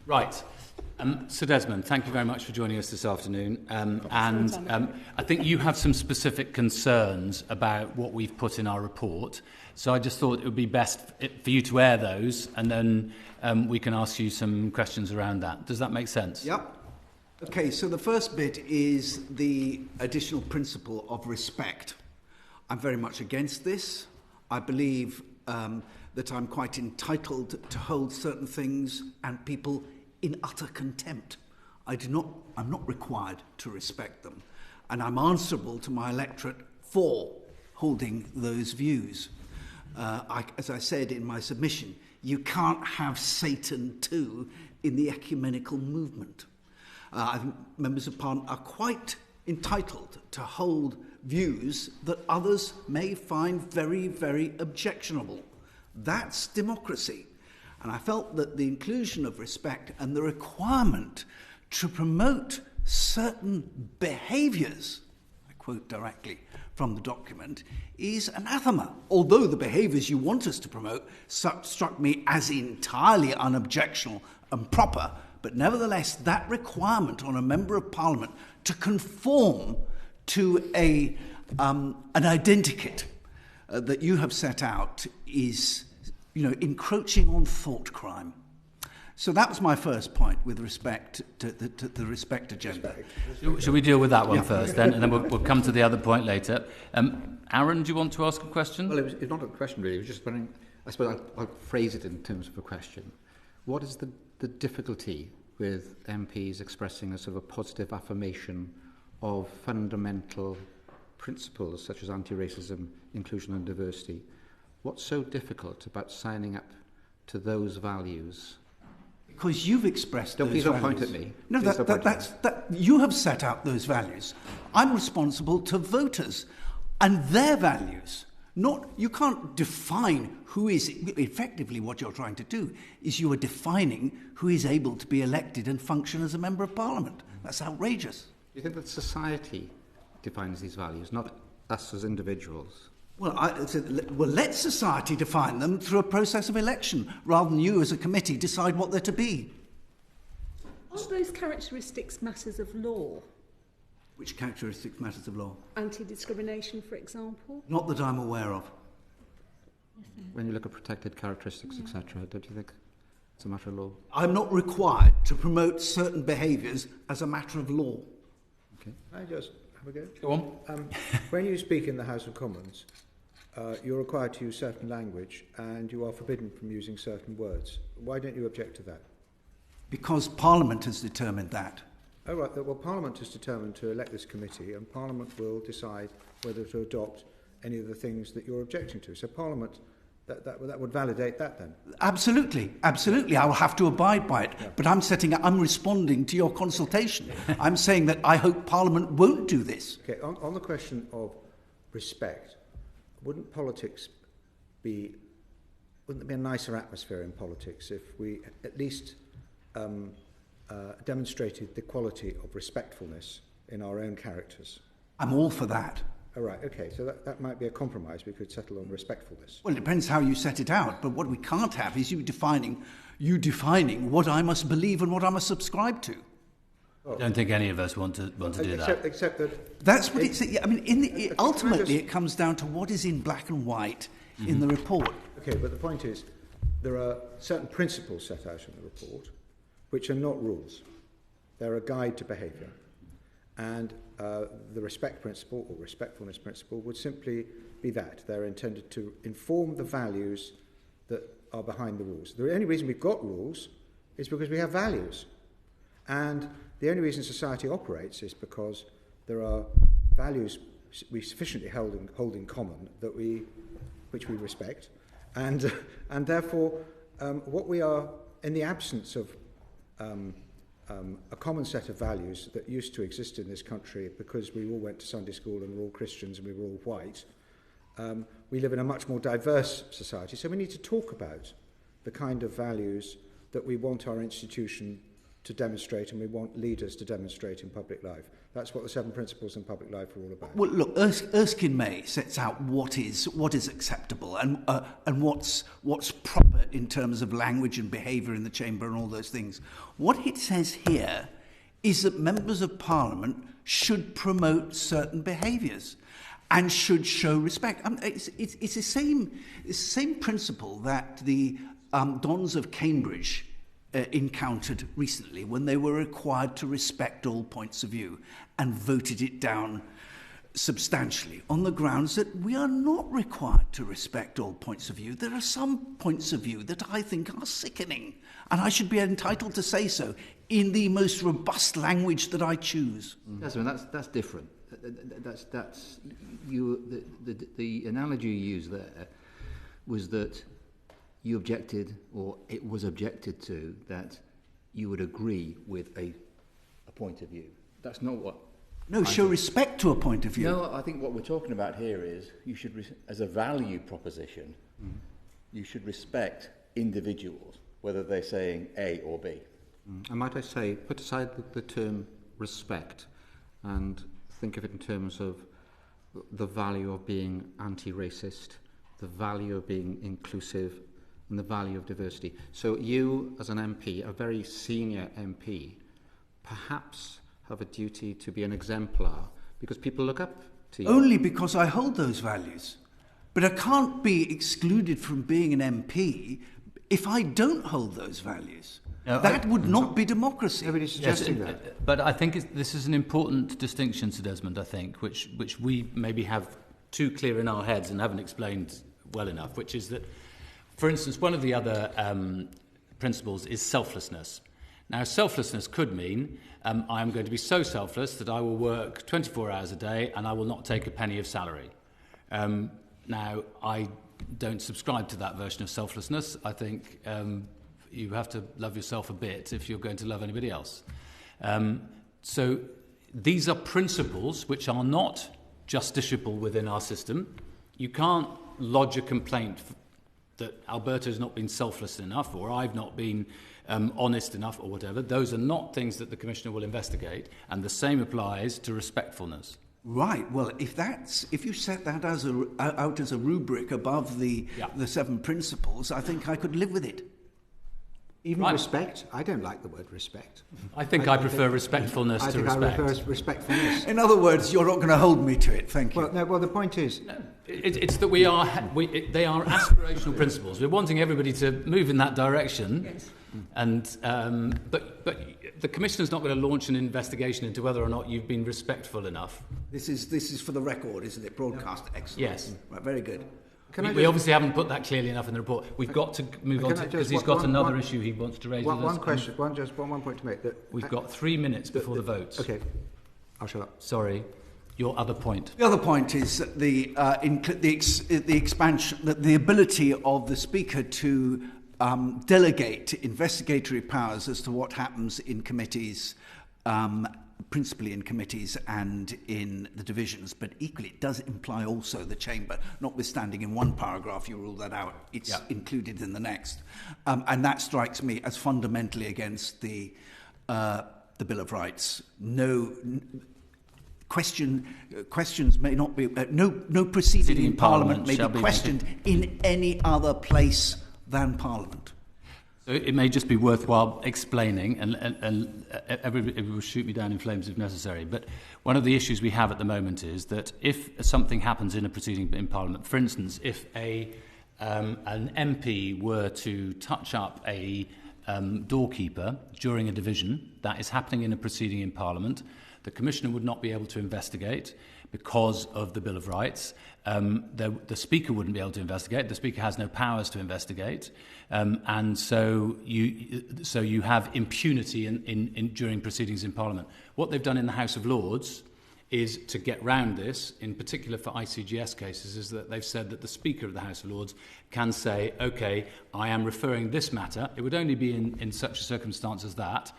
Right. So Desmond, thank you very much for joining us this afternoon. I think you have some specific concerns about what we've put in our report. So I just thought it would be best for you to air those, and then we can ask you some questions around that. Does that make sense? Yep. Okay, so the first bit is the additional principle of respect. I'm very much against this. I believe that I'm quite entitled to hold certain things and people in utter contempt. I'm not required to respect them, and I'm answerable to my electorate for holding those views. As I said in my submission, you can't have Satan too in the ecumenical movement. Members of Parliament are quite entitled to hold views that others may find very, very objectionable. That's democracy. And I felt that the inclusion of respect and the requirement to promote certain behaviours, I quote directly from the document, is anathema. Although the behaviours you want us to promote struck me as entirely unobjectional and proper, but nevertheless that requirement on a Member of Parliament to conform to an identikit that you have set out is, encroaching on thought crime. So that was my first point with respect to the respect agenda. Shall we deal with that one first then, and then we'll come to the other point later. Aaron, do you want to ask a question? Well, it's not a question really. It was just wondering, I suppose I'll phrase it in terms of a question. What is the difficulty with MPs expressing a sort of a positive affirmation of fundamental principles such as anti-racism, inclusion and diversity? What's so difficult about signing up to those values? Because you've expressed those values. Please don't point at me. No, you have set out those values. I'm responsible to voters and their values. You can't define who is... Effectively, what you're trying to do is you are defining who is able to be elected and function as a Member of Parliament. That's outrageous. Do you think that society defines these values, not us as individuals? Well, let society define them through a process of election, rather than you as a committee decide what they're to be. Are those characteristics matters of law? Which characteristics matters of law? Anti-discrimination, for example? Not that I'm aware of. When you look at protected characteristics, etc., don't you think it's a matter of law? I'm not required to promote certain behaviours as a matter of law. Okay. Can I just have a go? Go on. When you speak in the House of Commons, you're required to use certain language and you are forbidden from using certain words. Why don't you object to that? Because Parliament has determined that. Oh, right. Well, Parliament is determined to elect this committee, and Parliament will decide whether to adopt any of the things that you're objecting to. So Parliament, that would validate that then? Absolutely. I will have to abide by it. Yeah. But I'm responding to your consultation. I'm saying that I hope Parliament won't do this. Okay, on the question of respect, wouldn't there be a nicer atmosphere in politics if we at least demonstrated the quality of respectfulness in our own characters? I'm all for that. Oh, right, okay, so that might be a compromise. We could settle on respectfulness. Well, it depends how you set it out, but what we can't have is you defining what I must believe and what I must subscribe to. I don't think any of us want to do that. Except that... That's what it's... I mean, ultimately, it comes down to what is in black and white in the report. Okay, but the point is, there are certain principles set out in the report which are not rules. They're a guide to behaviour. And the respect principle or respectfulness principle would simply be that. They're intended to inform the values that are behind the rules. The only reason we've got rules is because we have values. And the only reason society operates is because there are values we sufficiently hold in common which we respect. And therefore, what we are, in the absence of a common set of values that used to exist in this country because we all went to Sunday school and we're all Christians and we were all white, we live in a much more diverse society. So we need to talk about the kind of values that we want our institution to demonstrate, and we want leaders to demonstrate in public life. That's what the 7 principles in public life are all about. Well, look, Erskine May sets out what is acceptable and what's proper in terms of language and behaviour in the chamber and all those things. What it says here is that members of Parliament should promote certain behaviours and should show respect. It's the same principle that the Dons of Cambridge encountered recently when they were required to respect all points of view and voted it down substantially on the grounds that we are not required to respect all points of view. There are some points of view that I think are sickening, and I should be entitled to say so in the most robust language that I choose. Desmond, that's different. That's you. The analogy you used there was that you objected, or it was objected to, that you would agree with a point of view. That's not what... No, show respect to a point of view. No, I think what we're talking about here is you should, as a value proposition, you should respect individuals, whether they're saying A or B. And might I say, put aside the term respect and think of it in terms of the value of being anti-racist, the value of being inclusive, and the value of diversity. So you, as an MP, a very senior MP, perhaps have a duty to be an exemplar because people look up to you. Only because I hold those values. But I can't be excluded from being an MP if I don't hold those values. No, that would not be democracy. Nobody's suggesting that. But I think this is an important distinction, Sir Desmond, I think, which we maybe have too clear in our heads and haven't explained well enough, which is that, for instance, one of the other principles is selflessness. Now, selflessness could mean I am going to be so selfless that I will work 24 hours a day and I will not take a penny of salary. Now, I don't subscribe to that version of selflessness. I think you have to love yourself a bit if you're going to love anybody else. So these are principles which are not justiciable within our system. You can't lodge a complaint that Alberto's not been selfless enough or I've not been honest enough or whatever. Those are not things that the Commissioner will investigate, and the same applies to respectfulness. Right. Well, if you set that out as a rubric above the 7 principles, I think I could live with it. Even respect? I don't like the word respect. I think I prefer respectfulness to respect. I prefer respectfulness. In other words, you're not going to hold me to it. Thank you. Well, the point is... No, it's that they are aspirational principles. We're wanting everybody to move in that direction. Yes. And but the Commissioner's not going to launch an investigation into whether or not you've been respectful enough. This is for the record, isn't it? Broadcast. Excellent. Yes. Right, very good. We obviously haven't put that clearly enough in the report. We've got to move on to, because he's got another issue he wants to raise with us. One question, one point to make. We've got 3 minutes before the votes. Okay, I'll shut up. Sorry, your other point. The other point is the expansion, the ability of the Speaker to delegate investigatory powers as to what happens in committees, principally in committees and in the divisions, but equally it does imply also the chamber, notwithstanding in one paragraph you rule that out, it's included in the next. And that strikes me as fundamentally against the Bill of Rights. Questions may not be, no proceeding in Parliament may be questioned in any other place than Parliament. So it may just be worthwhile explaining, and everybody will shoot me down in flames if necessary, but one of the issues we have at the moment is that if something happens in a proceeding in Parliament, for instance, if an MP were to touch up a doorkeeper during a division, that is happening in a proceeding in Parliament, the Commissioner would not be able to investigate because of the Bill of Rights. The Speaker wouldn't be able to investigate. The Speaker has no powers to investigate, and so you have impunity during proceedings in Parliament. What they've done in the House of Lords is to get round this, in particular for ICGS cases, is that they've said that the Speaker of the House of Lords can say, OK, I am referring this matter. It would only be in such a circumstance as that,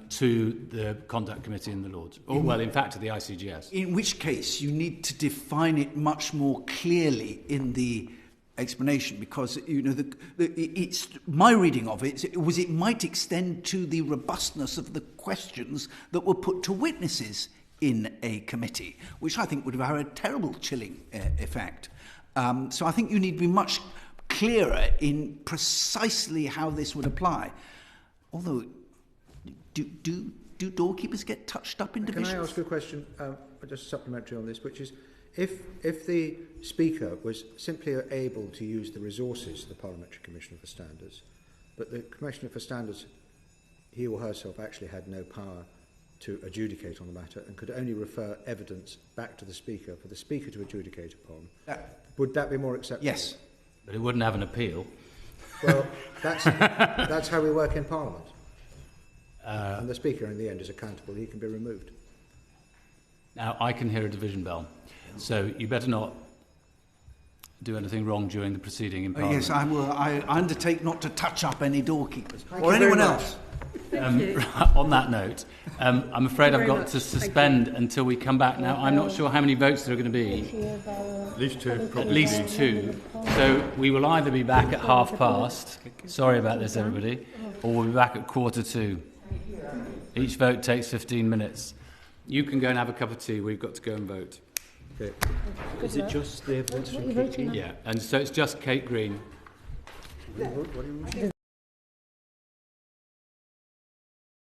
to the Conduct Committee in the Lords, or, well, in fact, to the ICGS. In which case, you need to define it much more clearly in the explanation, because it's my reading of it was it might extend to the robustness of the questions that were put to witnesses in a committee, which I think would have had a terrible chilling effect. So I think you need to be much clearer in precisely how this would apply. Although, do doorkeepers get touched up in divisions? Can I ask a question, just supplementary on this, which is, if the Speaker was simply able to use the resources of the Parliamentary Commissioner for Standards, but the Commissioner for Standards, he or herself, actually had no power to adjudicate on the matter and could only refer evidence back to the Speaker for the Speaker to adjudicate upon, would that be more acceptable? Yes. But it wouldn't have an appeal. Well, that's how we work in Parliament. And the Speaker, in the end, is accountable. He can be removed. Now, I can hear a division bell, so you better not do anything wrong during the proceeding in Parliament. Yes, I will. I undertake not to touch up any doorkeepers Thank or you anyone very much. else. On that note, I'm afraid I've got to suspend until we come back. Now, I'm not sure how many votes there are going to be. At least two. At least two. So we will either be back at past. Sorry about this, everybody. Or we'll be back at 1:45. Each vote takes 15 minutes. You can go and have a cup of tea. We've got to go and vote. Okay. Is it just the evidence from Kate? Yeah, and so it's just Kate Green.